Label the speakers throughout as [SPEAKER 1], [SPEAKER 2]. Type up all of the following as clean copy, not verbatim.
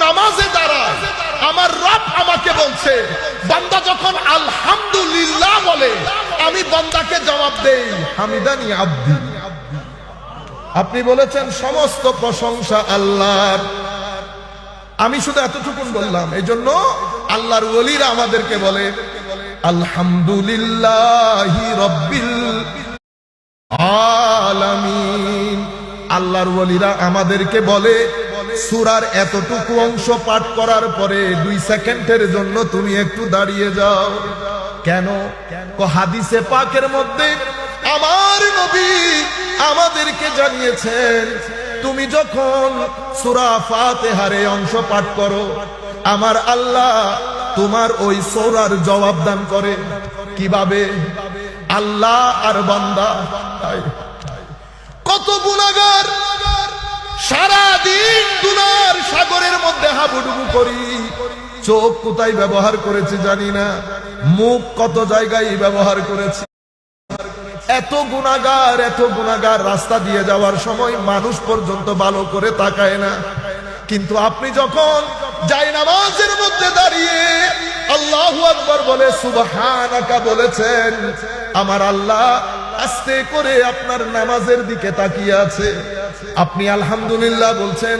[SPEAKER 1] নামাজে দাঁড়ায়, আমার রব আমাকে বলছে বান্দা যখন আলহামদুলিল্লাহ বলে আমি বান্দাকে জবাব দেই হামিদানি আব্দি। আপনি বলেছেন সমস্ত প্রশংসা আল্লাহর। আমি শুধু এতটুকুন বললাম, এই জন্য আল্লাহর ওলিরা আমাদেরকে বলে আলহামদুলিল্লাহি রাব্বিল আলামিন। আল্লাহর ওলিরা আমাদেরকে বলে সূরার এতটুকু অংশ পাঠ করার পরে 2 সেকেন্ডের জন্য তুমি একটু দাঁড়িয়ে যাও। কেন? হাদিসে পাকের মধ্যে আমার নবী আমাদেরকে জানিয়েছেন তুমি যখন সূরা ফাতিহার এই অংশ পাঠ করো আমার আল্লাহ তোমার ওই সূরার জবাব দান করে। কিভাবে? আল্লাহ আর বান্দা কত গুনাহগার, সারা দিন গুনার সাগরের মধ্যে হাবুডুবু করি, চোখ কোথায় ব্যবহার করেছি জানি না, মুখ কত জায়গায় ব্যবহার করেছি। এত গুনাহগার রাস্তা দিয়ে যাওয়ার সময় মানুষ পর্যন্ত ভালো করে তাকায় না। কিন্তু আপনি যখন জায়নামাজের মধ্যে দাঁড়িয়ে আল্লাহু আকবার বলে সুবহানাকা বলেছেন, আমার আল্লাহ আস্তে করে আপনার নামাজের দিকে তাকিয়ে আছে। আপনি আলহামদুলিল্লাহ বলছেন,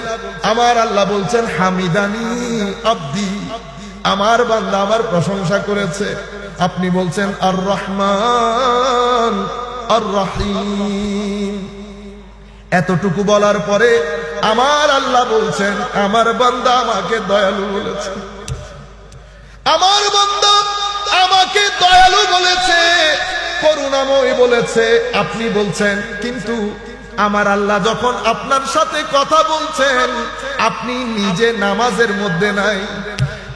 [SPEAKER 1] আমার আল্লাহ বলছেন হামিদানি আব্দি, আমার বান্দা আমার প্রশংসা করেছে। আপনি বলছেন আর রহমান আর রহিম। এতটুকু বলার পরে আমার আল্লাহ বলছেন আমার বান্দা আমাকে দয়ালু বলেছে, আমার বান্দা আমাকে দয়ালু বলেছে, করুণাময় বলেছে। আপনি বলছেন কিন্তু আমার আল্লাহ যখন আপনার সাথে কথা বলছেন আপনি নিজে নামাজের মধ্যে নাই।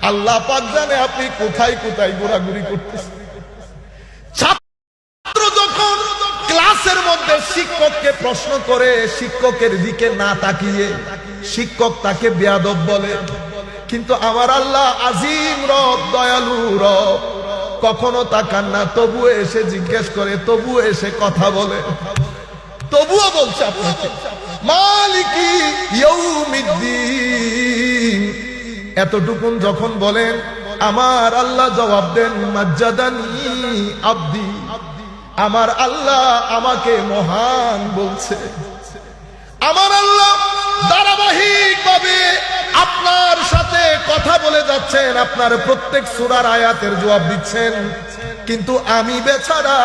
[SPEAKER 1] আল্লাহ পাক জানে আপনি কোথায় কোথায় ঘোরাঘুরি করতেছেন। ছাত্র যখন ক্লাসের মধ্যে শিক্ষককে প্রশ্ন করে শিক্ষকের দিকে না তাকিয়ে শিক্ষক তাকে বেয়াদব বলে, কিন্তু আমার আল্লাহ আজিম রব, দয়ালু রব, কখনো তাকান না, তবুও এসে জিজ্ঞেস করে, তবুও এসে কথা বলে, তবুও বলছে আপনাকে মালিকি ইয়াউমিদ্দিন। এতটুকুন যখন বলেন আমার আল্লাহ জবাব দেন মাজ্জাদানি আব্দি, আমার আল্লাহ আমাকে মহান বলছে। আমার আল্লাহ ধারাবাহিকভাবে আপনার সাথে কথা বলে যাচ্ছেন, আপনার প্রত্যেক সূরার আয়াতের জবাব দিচ্ছেন, কিন্তু আমি বেচারা